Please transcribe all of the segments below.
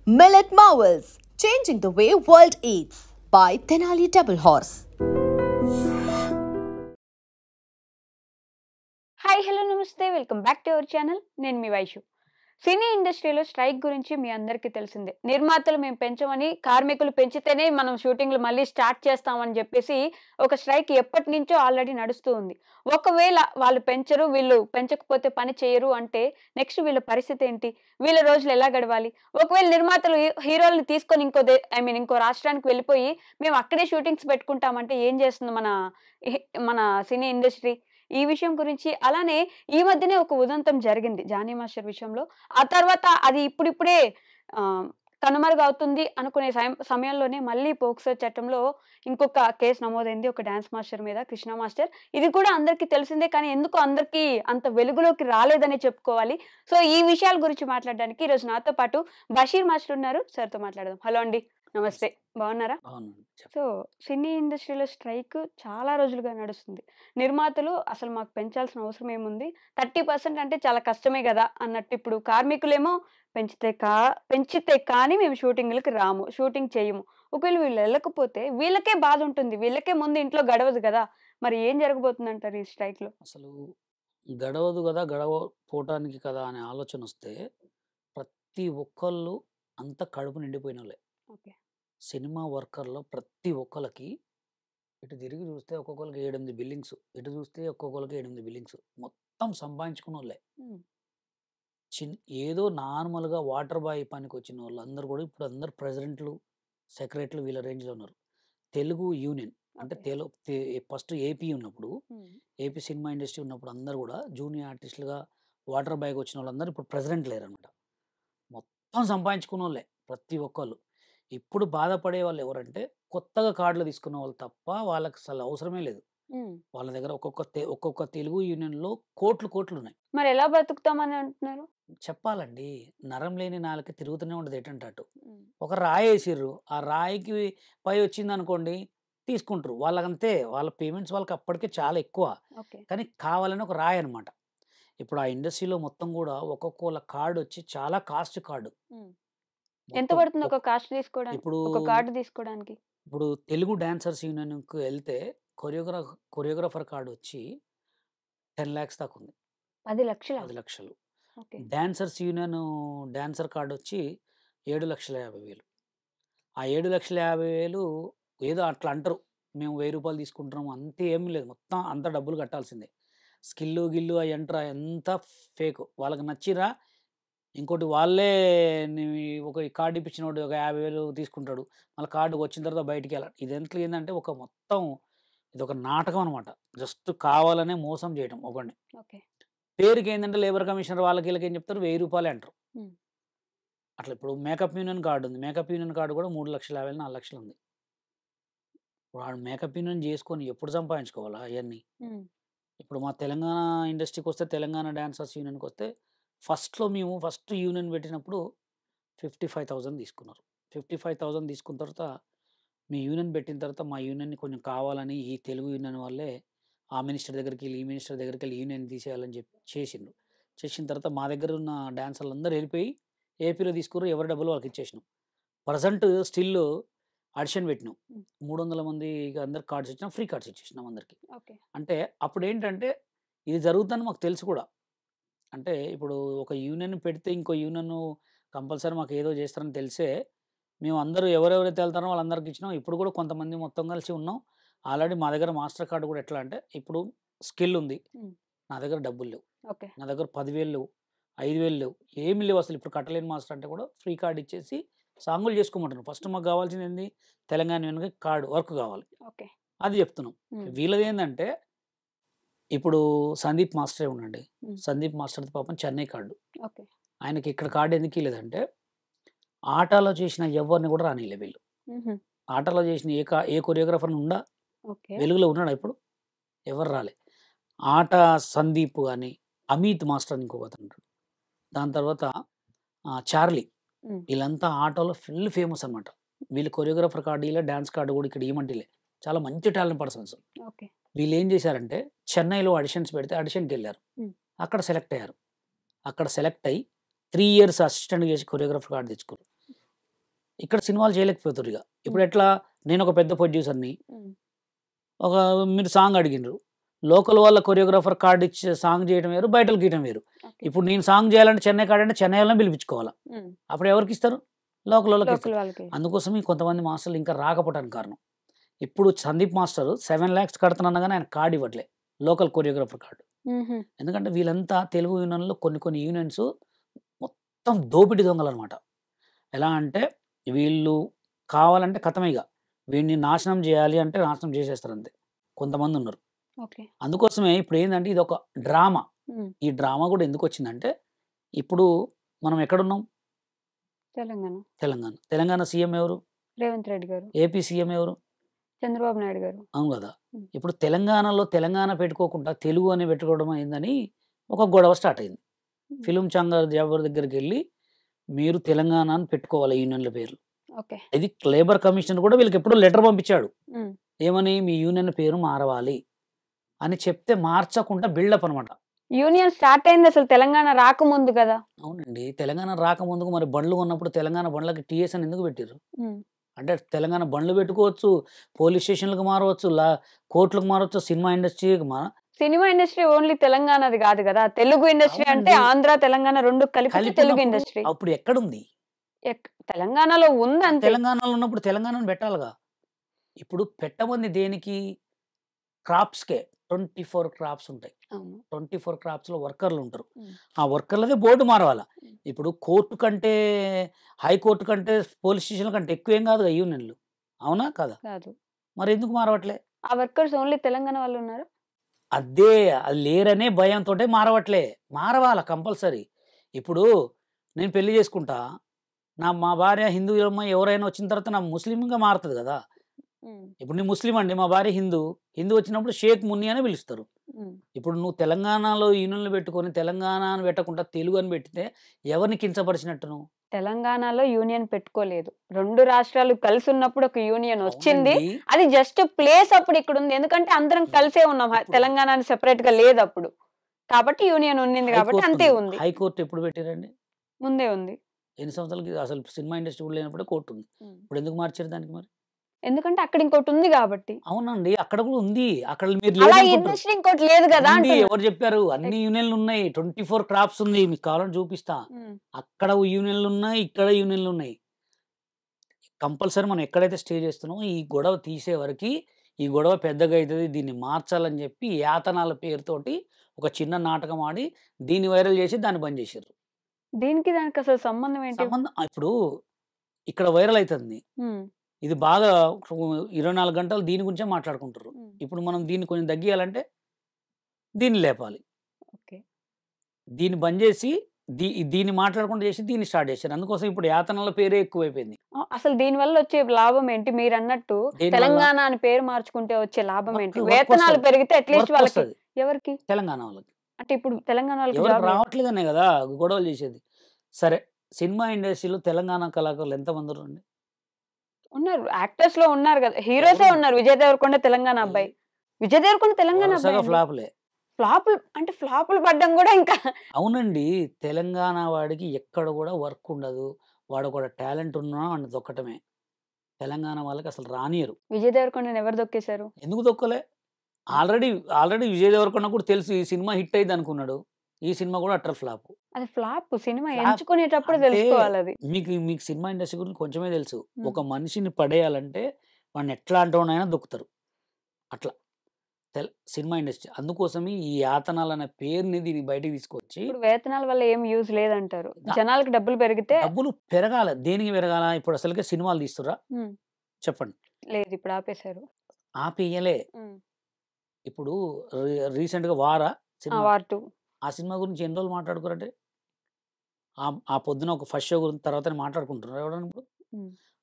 Millet Marvels, changing the way world eats by Tenali Double Horse. Hi hello namaste welcome back to our channel. నేను మీ వైషు. సినీ ఇండస్ట్రీలో strike గురించి మీ అందరికీ తెలిసిందే. నిర్మాతలు మేము పెంచమని, కార్మికులు పెంచితేనే మనం షూటింగ్లు మళ్ళీ స్టార్ట్ చేస్తామని చెప్పేసి ఒక స్ట్రైక్ ఎప్పటి నుంచో ఆల్రెడీ నడుస్తూ ఉంది. ఒకవేళ వాళ్ళు పెంచరు, వీళ్ళు పెంచకపోతే పని చేయరు అంటే నెక్స్ట్ వీళ్ళ పరిస్థితి ఏంటి? వీళ్ళ రోజులు ఎలా గడవాలి? ఒకవేళ నిర్మాతలు హీరోలను తీసుకొని ఇంకో రాష్ట్రానికి వెళ్ళిపోయి మేము అక్కడే షూటింగ్స్ పెట్టుకుంటామంటే ఏం చేస్తుంది మన సినీ ఇండస్ట్రీ? ఈ విషయం గురించి అలానే ఈ మధ్యనే ఒక ఉదంతం జరిగింది జానీ మాస్టర్ విషయంలో. ఆ తర్వాత అది ఇప్పుడిప్పుడే ఆహ్, కనుమరుగవుతుంది అనుకునే సమయంలోనే మళ్ళీ పోక్సో చట్టంలో ఇంకొక కేసు నమోదైంది. ఒక డాన్స్ మాస్టర్ మీద, కృష్ణ మాస్టర్. ఇది కూడా అందరికీ తెలిసిందే, కానీ ఎందుకో అందరికీ అంత వెలుగులోకి రాలేదనే చెప్పుకోవాలి. సో, ఈ విషయాల గురించి మాట్లాడడానికి ఈరోజు నాతో పాటు బషీర్ మాస్టర్ ఉన్నారు. సార్‌తో మాట్లాడదాం. హలో అండి. నమస్తే. బాగున్నారా? అవునండి. సో, సినీ ఇండస్ట్రీలో స్ట్రైక్ చాలా రోజులుగా నడుస్తుంది. నిర్మాతలు అసలు మాకు పెంచాల్సిన అవసరం ఏముంది? 30% అంటే చాలా కష్టమే గదా! అన్నట్టు ఇప్పుడు కార్మికులేమో పెంచితే కానీ మేము షూటింగ్‌లకి రాము. షూటింగ్ చేయము. ఒకవేళ వీళ్ళు ఎళ్ళకపోతే వీళ్ళకే బాధుంటుంది. వీళ్ళకే ముందు ఇంట్లో గడవదు గదా! మరి ఏం జరగబోతుందంటారు ఈ స్ట్రైక్‌లో? అసలు గడవదు గదా! గడవపోవటానికి కదా! అనే ఆలోచనొస్తే ప్రతి ఒక్కళ్ళు అంతా కడుపు నిండిపోయినోళ్ళే. ఓకే. సినిమా వర్కర్‌లో ప్రతి ఒక్కళ్ళకి ఇటు తిరిగి చూస్తే ఒక్కొక్కళ్ళకి 7, 8 బిల్డింగ్స్. ఇటు చూస్తే ఒక్కొక్కళ్ళకి 7, 8 బిల్డింగ్స్. మొత్తం సంపాదించుకున్నోళ్ళే. హ్మ్. ఏదో నార్మల్‌గా వాటర్ బాయ్ పనికొచ్చినోళ్ళందరూ గూడా ఇప్పుడు అందరూ ప్రెసిడెంట్‌లు, సెక్రటరీలు వీళ్ళ రేంజ్‌లో ఉన్నారు. తెలుగు యూనియన్ అంటే ఓకే. ఫస్ట్ ఏపీ ఉన్నప్పుడు, హ్మ్. ఏపీ సినిమా ఇండస్ట్రీ ఉన్నప్పుడు అందరూ గూడా జూనియర్ ఆర్టిస్ట్‌లుగా వాటర్ బాయ్‌గా వచ్చినోళ్ళందరూ ఇప్పుడు ప్రెసిడెంట్ లేరనమాట. మొత్తం సంపాదించుకున్నోళ్ళే ప్రతి ఒక్కళ్ళు. ఇప్పుడు బాధపడే వాళ్ళెవరంటే కొత్తగా కార్డ్‌లు తీసుకున్న వాళ్ళు తప్ప వాళ్ళకసలు అవసరమే లేదు. హ్మ్. వాళ్ళ దగ్గర ఒక్కొక్క తెలుగు యూనియన్‌లో కోట్లున్నాయి. మరెలా బతుకుతామని అంటున్నారు? చెప్పాలండి. నరం లేని నాలుక తిరుగుతూనే ఉంటది ఎటంటే అటు. హ్మ్. ఒక రాయేసిర్రు. ఆ రాయికి పై వచ్చిందనుకోండి తీసుకుంటారు. వాళ్ళకంతే. వాళ్ళ పేమెంట్స్ వాళ్ళకి అప్పటికే చాలా ఎక్కువ. ఓకే. కానీ కావాలని ఒక రాయన్నమాట. ఇప్పుడు ఆ ఇండస్ట్రీలో మొత్తం గూడా ఒక్కొక్కళ్ళ కార్డొచ్చి చాలా కాస్ట్ కార్డ్. హ్మ్. ఎంత మొత్తం పడుతుంది ఒక కాస్ట్ తీసుకోవడానికి? ఇప్పుడు, ఒక కార్డ్ తీసుకోవడానికి? ఇప్పుడు తెలుగు డాన్సర్స్ యూనియన్‌కి ఎళ్తే కొరియోగ్రాఫర్ కార్డొచ్చి 10,00,000 దాకా ఉంది. 10,00,000 10,00,000. ఓకే. డాన్సర్స్ యూనియన్ డాన్సర్ కార్డొచ్చి 7,50,000. ఆ 7,50,000 ఏదో అట్లా అంటారు. మేము రూ. 1000 తీసుకుంటున్నాము. అంతే ఏమి లేదు. మొత్తం అంతా డబ్బులు కట్టాల్సిందే. గిల్లు అయంటారా ఎంత ఫేకు. వాళ్ళకి నచ్చిర్రా ఇంకోటి వాళ్ళే నీ ఒక కార్డ్ ఇప్పించినోడు ఒక 50,000 తీసుకుంటాడు. మళ్ళా కార్డ్ వచ్చిన తర్వాత బయటికెళ్ళ ఇదంతా ఏందంటే ఒక మొత్తం ఇదొక నాటకం అనమాట. జస్ట్ కావాలనే మోసం చేయటం ఒకడిని. ఓకే. పేరుకేందంటే లేబర్ కమిషనర్ వాళ్ళకి వీళ్ళకి ఏం చెప్తారు? రూ. 1000 అంటారు. హ్మ్. అట్లా ఇప్పుడు మేకప్ యూనియన్ కార్డ్ ఉంది. మేకప్ యూనియన్ కార్డ్ కూడా 3,50,000, 4,00,000 ఉంది. వాడు మేకప్ యూనియన్ చేసుకొని ఎప్పుడు సంపాదించుకోవాలా అయన్నీ? హ్మ్. ఇప్పుడు మా తెలంగాణ ఇండస్ట్రీకొస్తే తెలంగాణ డాన్సర్స్ యూనియన్‌కొస్తే ఫస్ట్ యూనియన్ పెట్టినప్పుడు 55,000 తీసుకున్నారు. 55,000 తీసుకున్న తర్వాత మీ యూనియన్ పెట్టిన తర్వాత మా యూనియన్‌ని కొంచెం కావాలని ఈ తెలుగు యూనియన్ వాళ్ళే ఆ మినిస్టర్ దగ్గరికెళ్ళి, ఈ మినిస్టర్ దగ్గరికెళ్ళి యూనియన్ తీసేయాలని చెప్పి చేసిండ్రు. చేసిన తర్వాత మా దగ్గర ఉన్న డాన్సర్లందరూ ఎళ్ళిపోయి ఏపీలో తీసుకుర్రు. ఎవరి డబ్బులు వాళ్ళకిచ్చేసినాం. ప్రెజెంట్ స్టిల్ ఆడిషన్ పెట్టినాం. హ్మ్. 300 మందికి అందరికి కార్డ్స్ ఇచ్చినాం. ఫ్రీ కార్డ్స్ ఇచ్చేసినాం అందరికి. ఓకే. అంటే అప్పుడేంటంటే ఇది జరుగుతుందని మాకు తెలుసు కూడా. అంటే ఇప్పుడు ఒక యూనియన్ పెడితే ఇంకో యూనియన్ కంపల్సరీ మాకేదో చేస్తారని తెలిసే మేమందరూ ఎవరెవరైతే ఎళ్తారో వాళ్ళందరికి ఇచ్చినాం. ఇప్పుడు కూడా కొంతమంది మొత్తం కలిసి ఉన్నాం. ఆల్రెడీ మా దగ్గర మాస్టర్ కార్డ్ కూడా ఎట్లా అంటే ఇప్పుడు స్కిల్ ఉంది. హ్మ్. నా దగ్గర డబ్బులు లేవు. ఓకే. నా దగ్గర 10,000 లేవు. 5,000 లేవు. ఏమి లేవు అసలు. ఇప్పుడు కట్టలేని మాస్టర్ అంటే కూడా ఫ్రీ కార్డ్ ఇచ్చేసి సాంగులు చేసుకోమంటున్నారు. ఫస్ట్ మాకు కావాల్సిందేంది తెలంగాణ యూనియన్‌కి కార్డ్ వర్క్ కావాలి. ఓకే. అది చెప్తున్నాం. హ్మ్. వీళ్ళదేందంటే ఇప్పుడు సందీప్ మాస్టరే ఉండండి. హ్మ్. సందీప్ మాస్టర్‌ది పాపం చెన్నై కార్డు. ఓకే. ఆయనకి ఇక్కడ కార్డ్ ఎందుకు ఇయలేదంటే ఆటాలో చేసిన ఎవ్వరిని కూడా రానీయలే వీళ్ళు. హుహు. ఆటలో చేసిన ఏ కొరియోగ్రాఫర్‌ని ఓకే. వెలుగులో ఉన్నాడా ఇప్పుడు? ఎవరు రాలే. ఆట సందీప్ గాని, అమిత్ మాస్టర్ అని ఇంకొకతనుంటాడు. దాని తర్వాత చార్లీ. హ్మ్. వీళ్ళంతా ఆటోలో ఫుల్ ఫేమస్ అన్నమాట. వీళ్ళు కొరియోగ్రాఫర్ కార్డ్ ఇయలే, డాన్స్ కార్డ్ కూడా ఇక్కడ ఇయమంటే ఈలే. చాలా మంచి టాలెంట్ పర్సన్స్. ఓకే. వీళ్ళేం చేశారంటే చెన్నైలో ఆడిషన్స్ పెడితే ఆడిషన్‌కెళ్లారు. హ్మ్. అక్కడ సెలెక్ట్ అయ్యారు. అక్కడ సెలెక్ట్ అయ్యి 3 ఇయర్స్ అసిస్టెంట్‌గా చేసి కొరియోగ్రాఫర్ కార్డ్ తెచ్చుకుర్రు. ఇక్కడ సినిమాలు చేయలేకపోతున్నారు ఇక. ఇప్పుడు ఎట్లా, నేను ఒక పెద్ద ప్రొడ్యూసర్ని, ఒక మీరు సాంగ్ అడిగినారు, లోకల్ వాళ్ళ కొరియోగ్రాఫర్ కార్డు ఇచ్చి సాంగ్ చేయడం వేరు, బయటకు గీయడం వేరు. ఇప్పుడు నేను సాంగ్ చేయాలంటే చెన్నై కార్డు అంటే చెన్నై వాళ్ళని పిలిపించుకోవాలా, అప్పుడు ఎవరికి ఇస్తారు? లోకల్ వాళ్ళకి ఇస్తారు. లోకల్ వాళ్ళకి అందుకోసం ఈ కొంతమంది మాస్టర్లు ఇంకా రాకపోవడానికి కారణం, ఇప్పుడు సందీప్ మాస్టర్ 7 lakhs కడుతున్నా కానీ ఆయన కార్డు ఇవ్వట్లే, లోకల్ కొరియోగ్రాఫర్ కార్డు. ఎందుకంటే వీళ్ళంతా తెలుగు యూనియన్లో కొన్ని యూనియన్స్ మొత్తం దోపిడి దొంగలు అనమాట. ఎలా అంటే వీళ్ళు కావాలంటే కథమేగా, వీడిని నాశనం చేయాలి అంటే నాశనం చేసేస్తారు అంతే. కొంతమంది ఉన్నారు. ఓకే అందుకోసమే ఇప్పుడు ఏంటంటే ఇది ఒక డ్రామా. ఈ డ్రామా కూడా ఎందుకు వచ్చిందంటే, ఇప్పుడు మనం ఎక్కడున్నాం? తెలంగాణ తెలంగాణ సీఎం ఎవరు? రేవంత్ రెడ్డి గారు, ఏపీ సీఎం ఎవరు? చంద్రబాబు నాయుడు గారు. అవును కదా. ఇప్పుడు తెలంగాణలో తెలంగాణ పెట్టుకోకుండా తెలుగు అని పెట్టుకోవడం అయిందని ఒక గొడవ స్టార్ట్ అయింది. ఫిలిం ఛాంబర్ ఎవరి దగ్గరికి వెళ్ళి మీరు తెలంగాణ అని పెట్టుకోవాలి యూనియన్ల పేర్లు. ఓకే ఇది లేబర్ కమిషనర్ కూడా వీళ్ళకి ఎప్పుడో లెటర్ పంపించాడు, ఏమని మీ యూనియన్ పేరు మారవాలి అని చెప్తే మార్చకుండా బిల్డప్ అనమాట. యూనియన్ స్టార్ట్ అయింది అసలు తెలంగాణ రాకముందు కదా. అవునండి, తెలంగాణ రాకముందుకు మరి బండ్లు కొన్నప్పుడు తెలంగాణ బండ్లకి టీఎస్ అని ఎందుకు పెట్టారు? అంటే తెలంగాణ బండ్లు పెట్టుకోవచ్చు, పోలీస్ స్టేషన్లకు మారవచ్చు, కోర్టులకు మారవచ్చు, సినిమా ఇండస్ట్రీకి సినిమా ఇండస్ట్రీ ఓన్లీ తెలంగాణది కాదు కదా, తెలుగు ఇండస్ట్రీ అంటే అవునండి. ఆంధ్ర తెలంగాణ రెండు కలిపి తెలుగు ఇండస్ట్రీ. అప్పుడు ఎక్కడుంది? తెలంగాణలో ఉంది అంతే. తెలంగాణలో ఉన్నప్పుడు తెలంగాణను పెట్టాలిగా. ఇప్పుడు పెట్టమంది దేనికి? క్రాప్స్కే. 24 క్రాప్స్ ఉంటాయి. 24 క్రాప్స్లో వర్కర్లు ఉంటారు. ఆ వర్కర్లదే బోర్డు మారవాల. ఇప్పుడు కోర్టు కంటే, హైకోర్టు కంటే, పోలీస్ స్టేషన్ కంటే ఎక్కువ ఏం కాదు యూనియన్లు, అవునా కాదా? కాదు. మరి ఎందుకు మారవట్లే? ఆ వర్కర్స్ ఓన్లీ తెలంగాణ వాళ్ళు ఉన్నారు. అదే అది లేరనే భయంతో మారవట్లే. మారవాల కంపల్సరీ. ఇప్పుడు నేను పెళ్లి చేసుకుంటా, మా భార్య హిందూ అమ్మాయి ఎవరైనా వచ్చిన తర్వాత నా ముస్లింగా మారుతుంది కదా. ఇప్పుడు నేను ముస్లిం అండి, మా భార్య హిందూ వచ్చినప్పుడు షేక్ మున్ని అనే పిలుస్తారు. ఇప్పుడు నువ్వు తెలంగాణలో యూనియన్లు పెట్టుకొని తెలంగాణ అని పెట్టకుండా తెలుగు అని పెట్టితే ఎవరిని కించపరిచినట్టు? నువ్వు తెలంగాణలో యూనియన్ పెట్టుకోలేదు, రెండు రాష్ట్రాలు కలిసి ఉన్నప్పుడు ఒక యూనియన్ వచ్చింది. అవునండి. అది జస్ట్ ప్లేస్ అప్పుడు ఇక్కడ ఉంది, ఎందుకంటే అందరం కలిసే ఉన్నాం. తెలంగాణ సెపరేట్ గా లేదు అప్పుడు, కాబట్టి యూనియన్ ఉంది కాబట్టి అంతే ఉంది. హైకోర్టు ఎప్పుడు పెట్టారండి? ముందే ఉంది. ఎన్ని సంవత్సరాలకి? అసలు సినిమా ఇండస్ట్రీ కూడా లేనప్పుడే కోర్టు ఉంది. ఇప్పుడు ఎందుకు మార్చారు దానికి మరి? ఎందుకంటే అక్కడ ఇంకోటి ఉంది కాబట్టి. అవునండి, అక్కడ కూడా ఉంది. అక్కడ మీరు అలా లేదనుకుంటారు. ఇండస్ట్రీ ఇంకోటి లేదు కదా ఉంది, అంటున్నా. ఎవరు చెప్పారు? అన్ని యూనియన్లు ఉన్నాయి. 24 క్రాప్స్ ఉంది, మీకు కావాలని చూపిస్తా. అక్కడ యూనియన్లు ఉన్నాయి, ఇక్కడ యూనియన్లు ఉన్నాయి. కంపల్సరీ మనం ఎక్కడైతే స్టే చేస్తున్నామో ఈ గొడవ తీసే వరకు ఈ గొడవ పెద్దగా అవుతుంది, దీన్ని మార్చాలని చెప్పి యాతనాల పేరుతోటి ఒక చిన్న నాటకం ఆడి దీన్ని వైరల్ చేసి దాన్ని బంద్ చేశారు. దీనికి దానికి అసలు సంబంధం ఏంటి? సంబంధం ఇప్పుడు ఇక్కడ వైరల్ అవుతుంది, ఇది బాగా 24 గంటలు దీని గురించే మాట్లాడుకుంటారు. ఇప్పుడు మనం దీన్ని కొంచెం తగ్గియాలంటే దీన్ని లేపాలి, ఓకే దీన్ని బంద్ చేసి దీన్ని మాట్లాడకుండా చేసి దీన్ని స్టార్ట్ చేశారు. అందుకోసం ఇప్పుడు యాతనల పేరే ఎక్కువైపోయింది. అసలు దీని వల్ల వచ్చే లాభం ఏంటి? మీరు అన్నట్టు దేనివల్ల? తెలంగాణ అని పేరు మార్చుకుంటే వచ్చే లాభం ఏంటి? వర్క్ వేతనాలు వస్తది. పెరిగితే అట్లీస్ట్ వర్క్ వాళ్ళకి. వస్తది ఎవరికి? తెలంగాణ వాళ్ళకి. అంటే ఇప్పుడు తెలంగాణ వాళ్ళకి ఎవరికి జాబ్ రావట్లేదనే కదా గొడవలు చేసేది. సరే, సినిమా ఇండస్ట్రీలో తెలంగాణ కళాకారులు ఎంతమంది ఉన్నారండి? ఉన్నారు, యాక్టర్స్ లో ఉన్నారు కదా, హీరోసే ఎవరు? ఉన్నారు. విజయ్ దేవరకొండ తెలంగాణ అబ్బాయి, విజయ్ దేవరకొండ తెలంగాణ వరుసగా అబ్బాయి. ఫ్లాపులే. ఫ్లాపులు అంటే ఫ్లాపులు పడ్డం కూడా ఇంకా. అవునండి, తెలంగాణ వాడికి ఎక్కడ కూడా వర్క్ ఉండదు, వాడు కూడా టాలెంట్ ఉన్నా అని దొక్కటమే. తెలంగాణ వాళ్ళకి అసలు రానియరు. విజయ్ దేవరకొండని ఎవరు దొక్కేశారు? ఎందుకు దొక్కలే? ఆల్రెడీ విజయ్ దేవరకొండ కూడా తెలుసు ఈ సినిమా హిట్ అయింది అనుకున్నాడు. ఈ సినిమా కూడా అట్టర్ ఫ్లాప్. అది ఫ్లాప్. సినిమా ఫ్లాప్ ఎంచుకునేటప్పుడు అంటే తెలుసుకోవాలి అది. మీకు సినిమా ఇండస్ట్రీ గురించి కొంచెమే తెలుసు. ఒక మనిషిని పడేయాలంటే వాడిని ఎట్లాంటోనైనా దొక్కుతారు. అట్లా సినిమా ఇండస్ట్రీ. అందుకోసమే ఈ యాతనాలు అనే పేరుని దీనికి బయటికి తీసుకొచ్చి ఇప్పుడు వేతనాల వల్ల ఏం యూజ్ లేదంటారు. జనాలకి డబ్బులు పెరిగితే డబ్బులు పెరగాల. దేనికి పెరగాల? ఇప్పుడు అసలుకే సినిమాలు తీస్తురా చెప్పండి? లేదు, ఇప్పుడు ఆపేశారు. ఆపేయలే. ఇప్పుడు రీసెంట్గా వారా సినిమా, వార్ 2 ఆ సినిమా గురించి ఎన్ని రోజులు మాట్లాడుకోరంటే ఆ పొద్దున ఒక ఫస్ట్ షో గురించి తర్వాత మాట్లాడుకుంటున్నారు ఎవడన్నా? ఇప్పుడు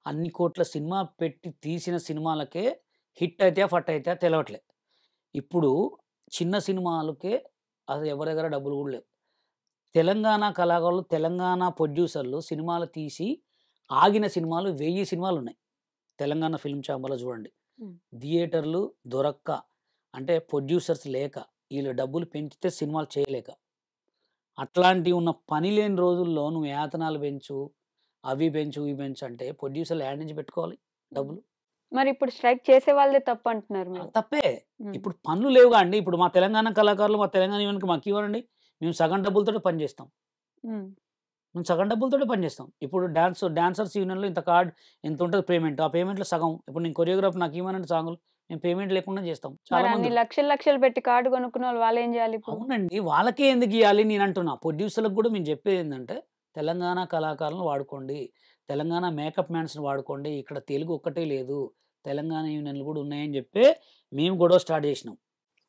అన్ని కోట్ల సినిమా పెట్టి తీసిన సినిమాలకే హిట్ అయితే ఫట్ అయితే తెలవట్లే. ఇప్పుడు చిన్న సినిమాలకే అది ఎవరి దగ్గర డబ్బులు కూడా లేవు. తెలంగాణ కళాకారులు, తెలంగాణ ప్రొడ్యూసర్లు సినిమాలు తీసి ఆగిన సినిమాలు 1000 సినిమాలు ఉన్నాయి తెలంగాణ ఫిల్మ్ ఛాంబర్లో. చూడండి, థియేటర్లు దొరక్క, అంటే ప్రొడ్యూసర్స్ లేక, వీళ్ళు డబ్బులు పెంచితే సినిమాలు చేయలేక, అట్లాంటివి ఉన్న పని లేని రోజుల్లో నువ్వు యాతనాలు పెంచు, అవి పెంచు, ఇవి పెంచు అంటే ప్రొడ్యూసర్‌లు యాడ నుంచి పెట్టుకోవాలి డబ్బులు? మరి ఇప్పుడు స్ట్రైక్ చేసే వాళ్ళదే తప్పు అంటున్నారు మీరు. తప్పే. హ్మ్. ఇప్పుడు పనులు లేవుగా అండి. ఇప్పుడు మా తెలంగాణ కళాకారులు, మా తెలంగాణ యూనియన్‌కి మాకివ్వరండి. మేము సగం డబ్బులతోటే పని చేస్తాం. హ్మ్. మేము సగం డబ్బులతోటే పని చేస్తాం. ఇప్పుడు డాన్సర్స్ యూనియన్‌లో ఇంతుంటది పేమెంట్. ఆ పేమెంట్‌లో సగం ఇప్పుడు నేను కొరియోగ్రాఫర్ నాకివ్వనండి సాంగులు. మేము పేమెంట్ లేకుండా చేస్తాం. చాలా మరి అన్ని మంది లక్షలు లక్షలు పెట్టి కార్డ్ కొనుక్కున్నోళ్ళు వాళ్ళేం జేయాలి ఇప్పుడు? అవునండి. వాళ్ళకే ఎందుకియ్యాలి నేనంటున్నా. ప్రొడ్యూసర్‌లకు గూడా మేము చెప్పేదేందంటే, తెలంగాణ కళాకారులను వాడుకోండి. తెలంగాణ మేకప్ మ్యాన్స్‌ని వాడుకోండి. ఇక్కడ తెలుగు ఒక్కటే లేదు. తెలంగాణ యూనియన్‌లు గూడా ఉన్నాయని జెప్పే మేము గొడవ స్టార్ట్ జేసినాం.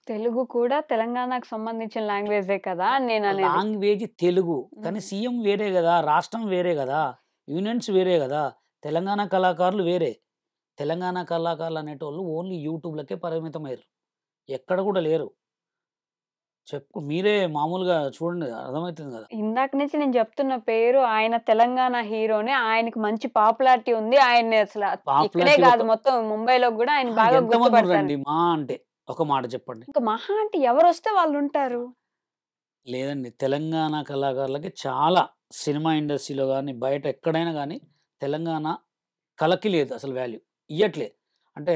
తెలుగు కూడా తెలంగాణకు సంబంధించిన లాంగ్వేజే కదా అని నేననేది. లాంగ్వేజ్ తెలుగు. కానీ హ్మ్. సీఎం వేరే గదా! రాష్ట్రం వేరే గదా! యూనియన్స్ వేరే గదా! తెలంగాణ కళాకారులు వేరే. తెలంగాణ కళాకారులు అనేటోళ్ళు ఓన్లీ యూట్యూబ్‌లకే పరిమితమయ్యిర్రు. ఎక్కడ గూడా లేరు. మీరే మామూలుగా చూడండి అర్థమైతుంది గదా! ఇందాక నుంచి నేను జెప్తున్న పేరు ఆయన తెలంగాణ హీరోనే. ఆయనకి మంచి పాపులారిటీ ఉంది. ఆయన్ని అసల ఇక్కడే పాపులారిటీ గాదు మొత్తం ముంబైలో గూడా ఆయన బాగా గుర్తుపడతారు. ఎంతమందుర్రండి మహా అంటే? ఒక మాట చెప్పండి. ఇంక మహా అంటే ఎవరొస్తే వాళ్ళుంటారు. లేదండి. తెలంగాణ కళాకారులకి చాలా సినిమా ఇండస్ట్రీలో గాని, బయట ఎక్కడైనా గాని తెలంగాణ కళకి లేదు అసలు వాల్యూ. ఇయ్యట్లే. అంటే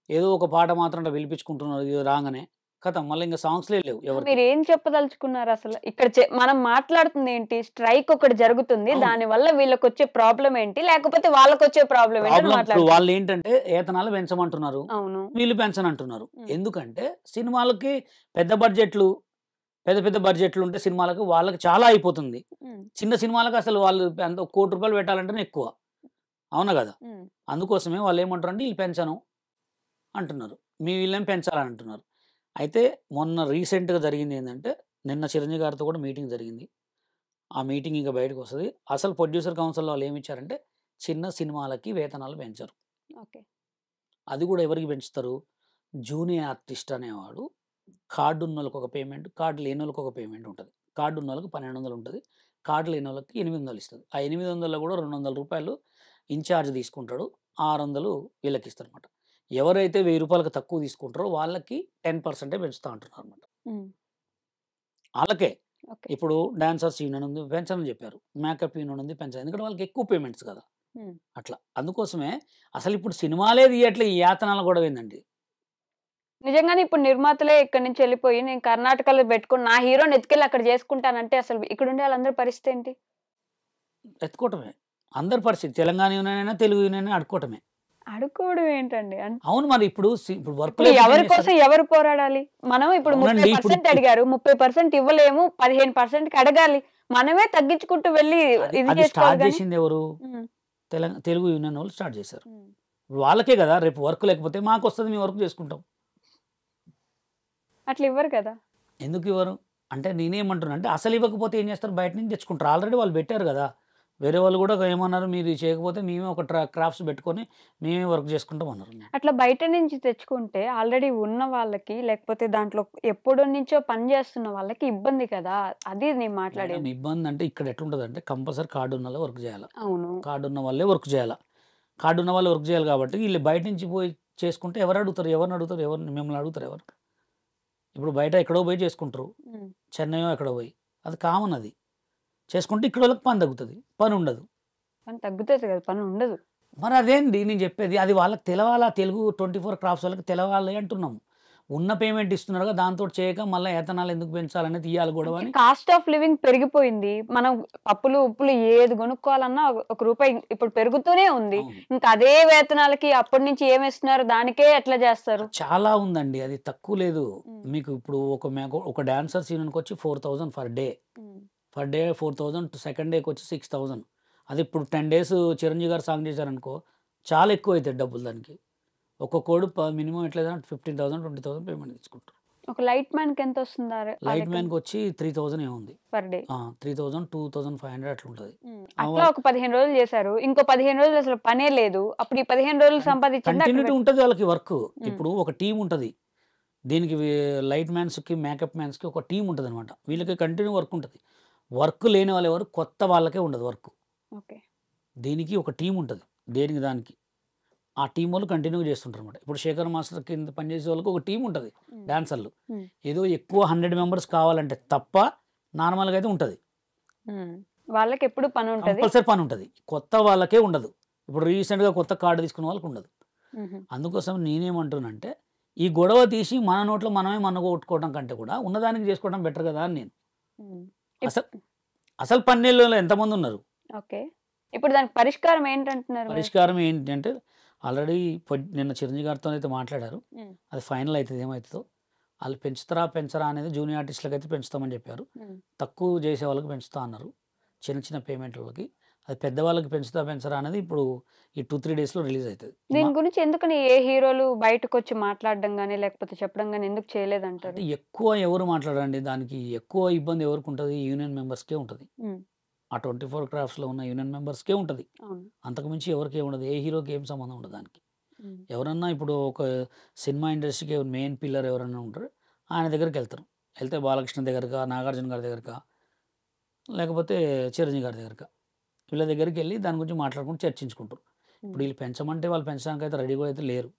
ఏదో ఒక పాట మాత్రం అట్లా పిలిపించుకుంటున్నారు ఇది రాంగానే. ఖతం మళ్ళీ ఇంక సాంగ్స్‌లే లేవు ఎవరికీ. మీరేం చెప్పదలుచుకున్నారసల? ఇక్కడ మనం మాట్లాడుతుందేంటి? స్ట్రైక్ ఒకటి జరుగుతుంది. అవును. దానివల్ల వీళ్ళకొచ్చే ప్రాబ్లమ్ ఏంటి? లేకపోతే వాళ్ళకొచ్చే ప్రాబ్లమ్ ఏంటి అని ప్రాబ్లమ్ ఇప్పుడు మాట్లాడుతున్నాం. వాళ్ళేంటంటే ఏతనాలు పెంచమంటున్నారు. అవును. వీళ్ళు పెంచనంటున్నారు. హ్మ్. ఎందుకంటే సినిమాలకి పెద్ద బడ్జెట్‌లు, పెద్ద పెద్ద బడ్జెట్‌లుంటే సినిమాలకు వాళ్ళకి చాలా అయిపోతుంది. హ్మ్. చిన్న సినిమాలకు అసలు వాళ్ళు ఎంత రూ. 1,00,00,000 పెట్టాలంటేనే ఎక్కువ. అవునా గదా! హ్మ్. అందుకోసమే వాళ్ళేమంటారంటే ఈళ్ళు పెంచను అంటున్నారు. వీళ్ళేమో పెంచాలని అంటున్నారు. అయితే మొన్న రీసెంట్‌గా జరిగిందేందంటే, నిన్న చిరంజీవి గారితో కూడా మీటింగ్ జరిగింది. ఆ మీటింగ్ ఇంక బయటకొస్తది. అసలు ప్రొడ్యూసర్ కౌన్సిల్ వాళ్ళేమిచ్చారంటే, చిన్న సినిమాలకి వేతనాలు పెంచరు. ఓకే. అది గూడా ఎవరికి పెంచుతారు? జూనియర్ ఆర్టిస్ట్ అనేవాడు కార్డున్నోళ్ళకి ఒక పేమెంట్, కార్డ్ లేనోళ్ళకి ఒక పేమెంట్ ఉంటది. కార్డున్నోళ్ళకి 1,200 ఉంటది. కార్డ్ లేనోళ్ళకి 800 ఇస్తది. ఆ 800లో గూడా రూ. 200 ఇన్‌చార్జ్ తీసుకుంటాడు. 600 వీళ్ళకిస్తారనమాట. ఎవరైతే రూ. 1000కి తక్కువ తీసుకుంటారో వాళ్ళకి 10% పెంచుతా అంటున్నారనమాట. హ్మ్. ఆళ్ళకే. ఓకే. ఇప్పుడు డాన్సర్స్ యూనియన్ ఉంది పెంచనని చెప్పారు. మేకప్ యూనియన్ ఉంది పెంచను. ఎందుకంటే వాళ్ళకి ఎక్కువ పేమెంట్స్ కదా! హ్మ్. అట్లా. అందుకోసమే అసలిప్పుడు సినిమాలే తీయట్లే ఈ యాతనల గొడవేందండి? నిజంగానే ఇప్పుడు నిర్మాతలే ఇక్కడి నుంచి ఎళ్ళిపోయి నేను కర్ణాటకలో బెట్టుకొని నా హీరోని ఎత్తుకెళ్ళి అక్కడ జేసుకుంటానంటే అసలు ఇక్కడుండే వాళ్ళందరి పరిస్థితేంటి? ఎత్తుకోవటమే. అందరి పరిస్థితి తెలంగాణ యూనియన్ అయినా, తెలుగు యూనియన్ అయినా అడుక్కోవటమే. అడుక్కోవడం ఏంటండి? అవును మరి ఇప్పుడు వర్క్ ఇప్పుడు లేకపోతే ఏం ఎవరి చేస్తారు? కోసం ఎవరు పోరాడాలి? మనం ఇప్పుడు అవునండి. ఇప్పుడు 30% అడిగారు. 30% ఇవ్వలేము. 15%కి అడగాలి. మనమే తగ్గించుకుంటూ వెళ్లి అది ఇది అది చేసుకోవాలి స్టార్ట్ గానీ జేసిందెవరు? హ్మ్. తెలుగు యూనియన్ వాళ్ళు స్టార్ట్ జేశారు. హ్మ్. ఇప్పుడు వాళ్ళకే గదా! రేపు వర్క్ లేకపోతే మాకొస్తది మేము వర్క్ చేసుకుంటాం. అట్లా ఇవ్వరు కదా! ఎందుకివ్వరు? అంటే నేనేమంటున్నా అంటే అసలివ్వకపోతే ఏం చేస్తారు? బయట నుంచి తెచ్చుకుంటారు. ఆల్రెడీ వాళ్ళు పెట్టారు గదా! వేరే వాళ్ళు గూడా ఏమన్నారు? మీరు ఇది చేయకపోతే మేమే ఒక క్రాఫ్ట్స్ పెట్టుకొని మేమే వర్క్ చేసుకుంటాం అన్నారు. అట్లా బయట నుంచి తెచ్చుకుంటే ఆల్రెడీ ఉన్న వాళ్ళకి లేకపోతే దాంట్లో ఎప్పటినుంచో పని చేస్తున్న వాళ్ళకి ఇబ్బంది కదా! అది నేను మేడం మాట్లాడేది. ఇబ్బందంటే ఇక్కడ ఎట్లుంటదంటే కంపల్సరీ కార్డున్నోళ్ళే వర్క్ జేయాల. అవును. కార్డున్న వాళ్ళే వర్క్ జేయాల. కార్డున్న వాళ్ళు వర్క్ జేయాలి గాబట్టి ఈళ్ళు బయట నుంచి పోయి చేసుకుంటే ఎవరడుగుతారు? ఎవరినడుగుతారు? మిమ్మల్ని అడుగుతారా ఎవరు? ఇప్పుడు బయట ఎక్కడో పోయి చేసుకుంటారు. హ్మ్. చెన్నైయో ఎక్కడో పోయి. అది కామన్ అది. చేసుకుంటే ఇక్కడోళ్ళకి పని తగ్గుతది. పనుండదు. పని తగ్గుతది కదా! పని ఉండదు. మరి అదేంది నేను జెప్పేది. అది వాళ్ళకి తెలవాలా తెలుగు 24 క్రాఫ్ట్స్ వాళ్ళకి తెలవాలి అంటున్నాం. ఉన్న పేమెంట్ ఇస్తున్నారుగా దాంతోటి చేయక మళ్ళా ఏతనాలు ఎందుకు పెంచాలని తీయాలి గొడవ అంటే అని కాస్ట్ ఆఫ్ లివింగ్ పెరిగిపోయింది. మనం పప్పులు, ఉప్పులు ఏది కొనుక్కోవాలన్నా ఒక రూపాయి ఇప్పుడు పెరుగుతూనే ఉంది. అవును. ఇంకా అదే వేతనాలకి అప్పటి నుంచి ఏమిస్తున్నారు దానికే ఎట్లా చేస్తారు? చాలా ఉందండి. అది తక్కువ లేదు. హ్మ్. మీకు ఇప్పుడు ఒక డాన్సర్స్ యూనియన్‌కొచ్చి 4,000 పర్ డే. హ్మ్. పర్ డే 4,000 సెకండ్ డేకొచ్చి 6,000 అది ఇప్పుడు 10 డేస్ చిరంజీవి గారు సాంగ్ చేశారనుకో చాలా ఎక్కువైతాయి డబ్బులు దానికి. ఒక్కొక్కోడు మినిమమ్ ఎట్లా లేదన్నా 15,000, 20,000 పేమెంట్ తీసుకుంటారు. ఒక లైట్ మ్యాన్‌కి ఎంతొస్తుంది ఆ లైట్ లెక్కన? మ్యాన్‌కొచ్చి 3,000 ఏమో ఉంది. Per day. 3,000, 2,500 అట్లుంటది. అట్లా ఒక 15 రోజులు చేశారు. ఇంకో 15 రోజులు అసలు పనే లేదు. అప్పుడు ఈ 15 రోజులు సంపాదించింది అక్కడ కంటిన్యూటీ ఉంటది వాళ్ళకి వర్క్. హ్మ్. ఇప్పుడు ఒక టీమ్ ఉంటది. దీనికి లైట్ మ్యాన్స్‌కి, మేకప్ మ్యాన్స్‌కి ఒక టీమ్ ఉంటదనమాట. వీళ్ళకి కంటిన్యూ వర్క్ ఉంటది. వర్క్ లేని వాళ్ళెవరు కొత్త వాళ్ళకే ఉండదు వర్క్. ఓకే. దీనికి ఒక టీమ్ ఉంటది. దేనికి దానికి. ఆ టీమ్ వాళ్ళు కంటిన్యూగా చేస్తుంటారనమాట. ఇప్పుడు శేఖర్ మాస్టర్ కింద పనిచేసే వాళ్ళకి ఒక టీమ్ ఉంటది. హ్మ్. డాన్సర్లు. హ్మ్. ఏదో ఎక్కువ 100 మెంబర్స్ కావాలంటే తప్ప నార్మల్‌గా అయితే ఉంటది. హ్మ్. వాళ్ళకి ఎప్పుడు పని ఉంటది. కంపల్సరీ పని ఉంటుంది, కొత్త వాళ్ళకే ఉండదు. ఇప్పుడు రీసెంట్గా కొత్త కార్డు తీసుకున్న వాళ్ళకి ఉండదు. అందుకోసం నేనేమంటున్నానంటే ఈ గొడవ తీసి మన నోట్లో మనమే కొట్టుకోవడం కంటే కూడా ఉన్నదానికి చేసుకోవడం బెటర్ కదా అని నేను. అసలు అసలు పన్నెల్లో ఎంతమంది ఉన్నారు? ఓకే, ఇప్పుడు దానికి పరిష్కారం ఏంటంటున్నారు? పరిష్కారం ఏంటంటే ఆల్రెడీ నిన్న చిరంజీవి గారితో అయితే మాట్లాడారు, అది ఫైనల్ అవుతుంది ఏమవుతుందో. వాళ్ళు పెంచరా అనేది జూనియర్ ఆర్టిస్టులకు అయితే పెంచుతామని చెప్పారు, తక్కువ చేసే వాళ్ళకి పెంచుతా అన్నారు, చిన్న చిన్న పేమెంట్లకి. అది పెద్దవాళ్ళకి పెంచరా అనేది ఇప్పుడు ఈ 2-3 డేస్లో రిలీజ్ అవుతుంది. దీని గురించి ఎందుకని ఏ హీరోలు బయటకు వచ్చి మాట్లాడడం కానీ లేకపోతే చెప్పడం కానీ ఎందుకు చేయలేదంటారు? అంటే ఎక్కువ ఎవరు మాట్లాడండి, దానికి ఎక్కువ ఇబ్బంది ఎవరికి ఉంటుంది? యూనియన్ మెంబర్స్కే ఉంటుంది. ఆ 24 క్రాఫ్ట్స్లో ఉన్న యూనియన్ మెంబర్స్కే ఉంటుంది, అంతకుమించి ఎవరికి ఉండదు. ఏ హీరోకి ఏం సంబంధం ఉండదు దానికి. ఎవరన్నా ఇప్పుడు ఒక సినిమా ఇండస్ట్రీకి మెయిన్ పిల్లర్ ఎవరన్నా ఉంటారు, ఆయన దగ్గరికి వెళ్తే బాలకృష్ణ దగ్గరకా, నాగార్జున గారి దగ్గరకా, లేకపోతే చిరంజీవి గారి దగ్గరకా, వీళ్ళ దగ్గరికి వెళ్ళి దాని గురించి మాట్లాడుకుంటూ చర్చించుకుంటారు. ఇప్పుడు వీళ్ళు పెంచమంటే వాళ్ళు పెంచడానికి అయితే రెడీ కూడా అయితే లేరు.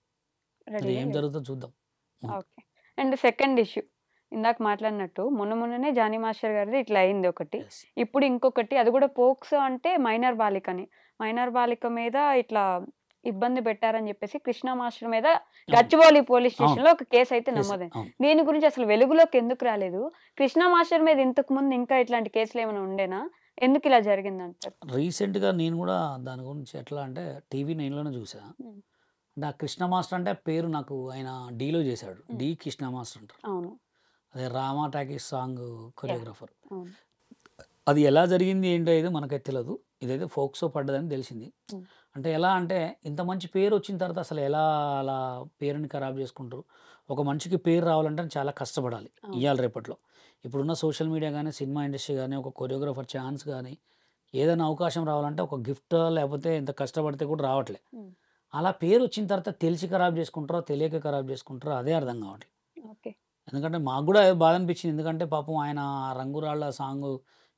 అది ఏం జరుగుతుందో చూద్దాం. ఓకే, అండ్ సెకండ్ ఇష్యూ ఇందాక మాట్లాడినట్టు మొన్ననే జానీ మాస్టర్ గారిది ఇట్లా అయింది ఒకటి, ఇప్పుడు ఇంకొకటి, అది కూడా పోక్సో అంటే మైనర్ బాలిక మీద ఇట్లా ఇబ్బంది పెట్టారని చెప్పేసి కృష్ణ మాస్టర్ మీద గచ్చిబౌలి పోలీస్ స్టేషన్ లో ఒక కేసు అయితే నమోదైంది. దీని గురించి అసలు వెలుగులోకి ఎందుకు రాలేదు? కృష్ణ మాస్టర్ మీద ఇంతకు ముందు ఇంకా ఇట్లాంటి కేసులు ఏమైనా ఉండేనా? ఎందుకు ఇలా జరిగిందంటారు? రీసెంట్గా నేను కూడా దాని గురించి ఎట్లా అంటే టీవీ 9లోనే చూసా. అంటే ఆ కృష్ణ మాస్టర్ అంటే పేరు నాకు ఆయన డీలో చేశాడు, డి కృష్ణ మాస్టర్ అంటారు. అవును, అదే రామా టాకీస్ సాంగ్ కొరియోగ్రాఫర్. అది ఎలా జరిగింది ఏంటో అయితే మనకైతే తెలియదు, ఇదైతే ఫోక్సో పడ్డదని తెలిసింది. అంటే ఎలా అంటే ఇంత మంచి పేరు వచ్చిన తర్వాత అసలు ఎలా అలా పేరుని ఖరాబ్ చేసుకుంటారు? ఒక మనిషికి పేరు రావాలంటే చాలా కష్టపడాలి ఇవాళ రేపట్లో. ఇప్పుడున్న సోషల్ మీడియా కానీ, సినిమా ఇండస్ట్రీ కానీ, ఒక కొరియోగ్రాఫర్ ఛాన్స్ కానీ, ఏదైనా అవకాశం రావాలంటే ఒక గిఫ్ట్ లేకపోతే ఎంత కష్టపడితే కూడా రావట్లే. అలా పేరు వచ్చిన తర్వాత తెలిసి ఖరాబ్ చేసుకుంటారో తెలియక ఖరాబ్ చేసుకుంటారో అదే అర్థం కావట్లేదు. ఎందుకంటే మాకు కూడా బాధ అనిపించింది, ఎందుకంటే పాపం ఆయన రంగురాళ్ళ సాంగ్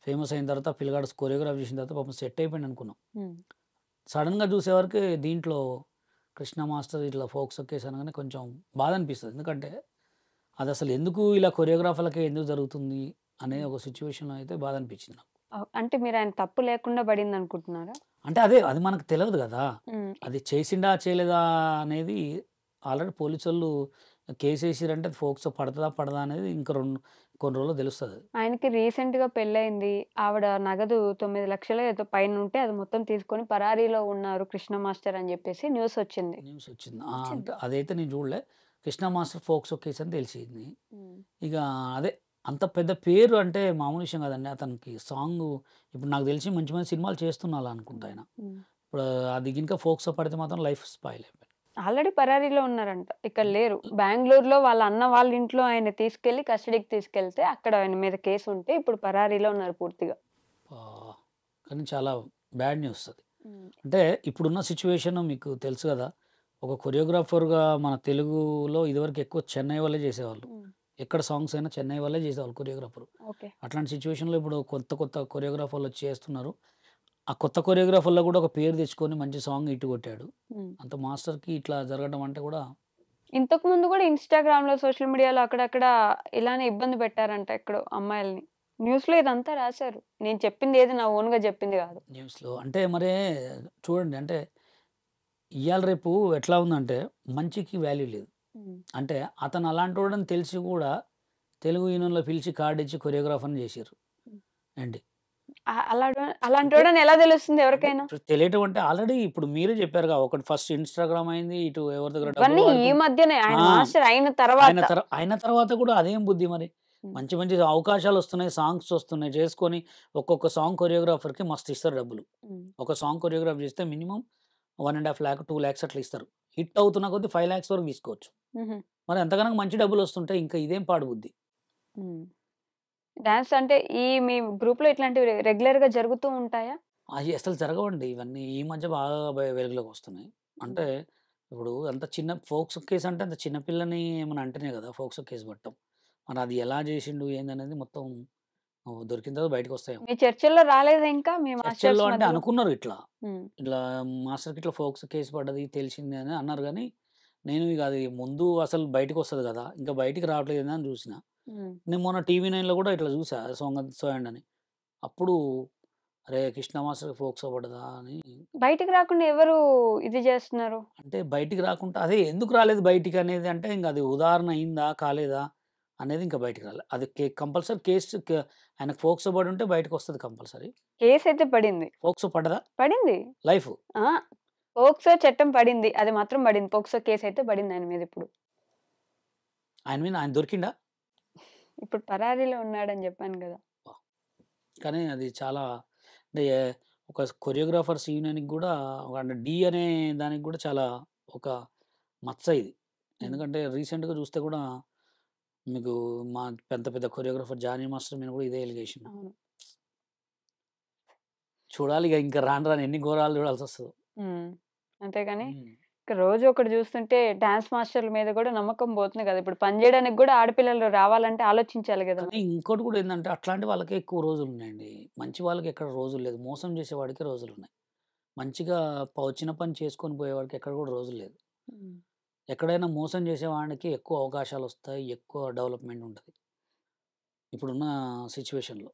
ఫేమస్ అయిన తర్వాత పిల్లగాడు కొరియోగ్రాఫ్ చేసిన తర్వాత పాపం సెట్ అయిపోయింది అనుకున్నాం. సడన్గా చూసేవరకు దీంట్లో కృష్ణ మాస్టర్ ఇట్లా ఫోక్సో కేసు అనగానే కొంచెం బాధ అనిపిస్తుంది. ఎందుకంటే అది అసలు ఎందుకు ఇలా కొరియోగ్రాఫర్లకే ఎందుకు జరుగుతుంది అనే ఒక సిచ్యువేషన్లో అయితే బాధ అనిపించింది నాకు. అంటే మీరు ఆయన తప్పు లేకుండా పడింది అనుకుంటున్నారా? అంటే అది మనకు తెలియదు కదా, అది చేసిండా చేయలేదా అనేది. ఆల్రెడీ పోలీసు వాళ్ళు కేసు వేసిరంటే ఫోక్సో పడదా అనేది ఇంకా కొన్ని రోజులు తెలుస్తుంది. ఆయనకి రీసెంట్ గా పెళ్ళయింది, ఆవిడ నగదు 9 లక్షలు ఏదో పైన ఉంటే అది మొత్తం తీసుకొని పరారీలో ఉన్నారు కృష్ణ మాస్టర్ అని చెప్పేసి న్యూస్ వచ్చింది. అంటే అదైతే నేను చూడలే. కృష్ణ మాస్టర్ ఫోక్సో కేసు అని తెలిసింది. ఇక అదే అంత పెద్ద పేరు అంటే మామూలు విషయం కాదండి. అతనికి సాంగ్ ఇప్పుడు నాకు తెలిసి మంచి మంచి సినిమాలు చేస్తున్నా అనుకుంటా ఆయన. ఇప్పుడు అది ఇంకా ఫోక్సో పడితే మాత్రం లైఫ్ స్పాయిల్ అయిపోయింది. ఆల్రెడీ పరారీలో ఉన్నారంట, ఇక్కడ లేరు. బెంగళూరులో వాళ్ళ అన్న వాళ్ళ ఇంట్లో ఆయన తీసుకెళ్లి కస్టడీకి తీసుకెళ్తే అక్కడ ఆయన మీద కేసు ఉంటే ఇప్పుడు పరారీలో ఉన్నారు పూర్తిగా. కానీ చాలా బ్యాడ్ న్యూస్ అది. అంటే ఇప్పుడున్న సిచ్యువేషన్ మీకు తెలుసు కదా, ఒక కొరియోగ్రాఫర్గా మన తెలుగులో ఇదివరకు ఎక్కువ చెన్నై వాళ్ళే చేసేవాళ్ళు. ఎక్కడ సాంగ్స్ అయినా చెన్నై వాళ్ళే చేసేవాళ్ళు కొరియోగ్రాఫర్. అట్లాంటి సిచ్యువేషన్లో ఇప్పుడు కొత్త కొరియోగ్రాఫర్లు వచ్చి చేస్తున్నారు. ఆ కొత్త కొరియోగ్రాఫర్లో కూడా ఒక పేరు తెచ్చుకొని మంచి సాంగ్ ఇటు కొట్టాడు. అంత మాస్టర్కి ఇట్లా జరగడం అంటే కూడా. ఇంతకు ముందు కూడా ఇన్స్టాగ్రామ్ లో సోషల్ మీడియాలో అక్కడక్కడ ఇలానే ఇబ్బంది పెట్టారంట ఎక్కడో అమ్మాయిల్ని. న్యూస్ లో ఇదంతా రాశారు. నేను చెప్పింది ఏది నా ఓన్ గా చెప్పింది కాదు. న్యూస్లో అంటే మరే చూడండి, అంటే ఇవాళ రేపు ఎట్లా ఉందంటే మంచికి వాల్యూ లేదు. అంటే అతను అలాంటి వాడని తెలిసి కూడా తెలుగు యూనియన్లో పిలిచి కార్డు ఇచ్చి కొరియోగ్రాఫర్ని చేశారు అండి. అలాంటి వాడని ఎలా తెలుస్తుంది ఎవరికైనా? తెలియటం అంటే ఆల్రెడీ ఇప్పుడు మీరే చెప్పారు కదా, ఒకటి ఫస్ట్ ఇన్స్టాగ్రామ్ అయింది, ఇటు ఎవరి దగ్గర ఈ మధ్యనే ఆయన మాస్టర్ అయిన తర్వాత కూడా అదేం బుద్ధి మరి. మంచి మంచి అవకాశాలు వస్తున్నాయి, సాంగ్స్ వస్తున్నాయి, చేసుకొని ఒక్కొక్క సాంగ్ కొరియోగ్రాఫర్కి మస్తు ఇస్తారు డబ్బులు. ఒక సాంగ్ కొరియోగ్రాఫ్ చేస్తే మినిమం 1.5 lakh 2 lakhs అట్లా ఇస్తారు. హిట్ అవుతున్న కొద్ది 5 lakhs వరకు తీసుకోవచ్చు. మరి ఎంతకన్నా మంచి డబ్బులు వస్తుంటే ఇంకా ఇదేం పాడు బుద్ధి. డాన్స్ అంటే ఈ మీ గ్రూప్ లో ఇట్లాంటివి రెగ్యులర్ గా జరుగుతూ ఉంటాయా? అవి అసలు జరగవండి, ఇవన్నీ ఈ మధ్య బాగా వెలుగులోకి వస్తున్నాయి. అంటే ఇప్పుడు అంత చిన్న ఫోక్సో కేసు అంటే అంత చిన్నపిల్లని ఏమైనా అంటేనే కదా ఫోక్సో కేసు పట్టం. మరి అది ఎలా చేసిండు ఏందనేది మొత్తం దొరికిన తర్వాత బయటకు వస్తాయి. మీ చర్చల్లో రాలేదు ఇంకా మీ చర్చల్లో అంటే అనుకున్నారు ఇట్లా మాస్టర్కి ఇట్లా ఫోక్సో కేసు పడ్డది తెలిసింది అని అన్నారు. కానీ నేను ఇక అది ముందు అసలు బయటకు వస్తుంది కదా, ఇంకా బయటికి రావట్లేదు అని చూసిన. నేను మొన్న టీవీ 9లో కూడా ఇట్లా చూసా సోంగ్ సో అండ్ అని. అప్పుడు అరే కృష్ణ మాస్టర్కి ఫోక్సో పడదా అని. బయటికి రాకుండా ఎవరు ఇది చేస్తున్నారు? అంటే బయటికి రాకుండా అదే ఎందుకు రాలేదు బయటికి అనేది అంటే ఇంక అది ఉదాహరణ అయిందా కాలేదా అనేది ఇంకా బయటికి రాలేదు. అది కంపల్సరీ ఆయనకు ఫోక్సో పడి ఉంటే బయటకు వస్తుంది కంపల్సరీ. కేసు అయితే పడింది. ఫోక్సో పడదా పడింది. లైఫ్ పోక్సో చట్టం పడింది, అది మాత్రం పడింది. పోక్సో కేసు అయితే పడింది ఆయన మీద. ఇప్పుడు ఆయన దొరికిండా? ఇప్పుడు పరారీలో ఉన్నాడని చెప్పాను కదా. కానీ అది చాలా అంటే ఒక కొరియోగ్రాఫర్స్ యూనియన్కి కూడా అంటే డి అనే దానికి కూడా చాలా ఒక మచ్చ ఇది. ఎందుకంటే రీసెంట్గా చూస్తే కూడా మీకు మా పెద్ద పెద్ద కొరియోగ్రాఫర్ జానీ మాస్టర్ మీద కూడా ఇదే ఎలిగేషన్. చూడాలి ఇక ఇంకా రాను ఎన్ని ఘోరాలు చూడాల్సి వస్తుందో. అంతేగాని రోజు ఒకటి చూస్తుంటే డాన్స్ మాస్టర్ల మీద కూడా నమ్మకం పోతుంది కదా. ఇప్పుడు పని చేయడానికి కూడా ఆడపిల్లలు రావాలంటే ఆలోచించాలి కదా. ఇంకోటి కూడా ఏంటంటే అట్లాంటి వాళ్ళకే ఎక్కువ రోజులు ఉన్నాయండి. మంచి వాళ్ళకి ఎక్కడ రోజులు లేదు. మోసం చేసేవాడికి రోజులు ఉన్నాయి. మంచిగా వచ్చిన పని చేసుకొని పోయేవాడికి ఎక్కడ కూడా రోజులు లేదు. ఎక్కడైనా మోసం చేసేవాడికి ఎక్కువ అవకాశాలు వస్తాయి, ఎక్కువ డెవలప్మెంట్ ఉంటుంది ఇప్పుడున్న సిచ్యువేషన్లో.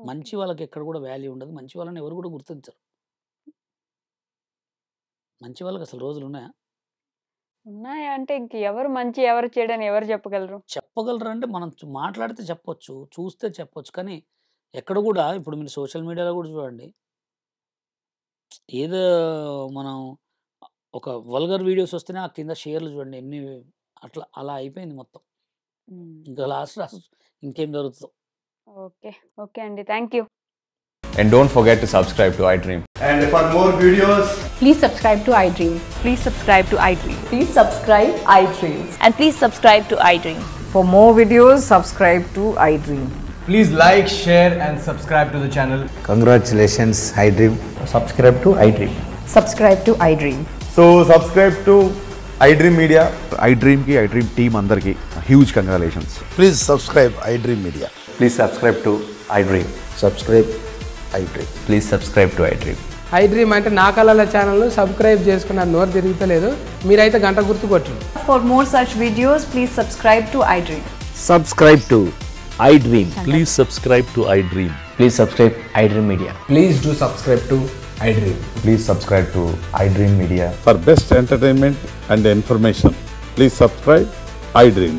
మంచి వాళ్ళకి ఎక్కడ కూడా వాల్యూ ఉండదు. మంచి వాళ్ళని ఎవరు కూడా గుర్తించరు. మంచి వాళ్ళకి అసలు రోజులు ఉన్నాయా? ఉన్నాయా అంటే ఇంక ఎవరు మంచి ఎవరు చేయడని ఎవరు చెప్పగలరు? చెప్పగలరు అంటే మనం మాట్లాడితే చెప్పొచ్చు, చూస్తే చెప్పొచ్చు. కానీ ఎక్కడ కూడా ఇప్పుడు మీరు సోషల్ మీడియాలో కూడా చూడండి, ఏదో మనం ఒక వల్గర్ వీడియోస్ వస్తేనే ఆ కింద షేర్లు చూడండి ఎన్ని, అట్లా అలా అయిపోయింది మొత్తం. ఇంకా లాస్ట్ ఇంకేం జరుగుతుందో. ఓకే ఓకే అండి, thank you. And don't forget to subscribe to iDream. And for more videos, please subscribe to iDream. Please subscribe to iDream. Please subscribe iDream. And please subscribe to iDream. For more videos, subscribe to iDream. please like, share and subscribe to the channel. Congratulations, iDream. Subscribe to iDream. Subscribe to iDream. So subscribe to iDream Media. iDream ki iDream team andarki huge congratulations. Please subscribe iDream Media. Please subscribe to iDream. Subscribe iDream. Please subscribe to iDream. iDream అంటే నా కళల channel subscribe చేసుకున్న నోరు తిరుగుతలేదు, మీరైతే గంట గుర్తు కొట్టండి. For more such videos, please subscribe to iDream. Subscribe to iDream. Please subscribe to iDream. Please subscribe iDream Media. Please do subscribe to iDream. Please subscribe to iDream Media. For best entertainment and information, please subscribe iDream.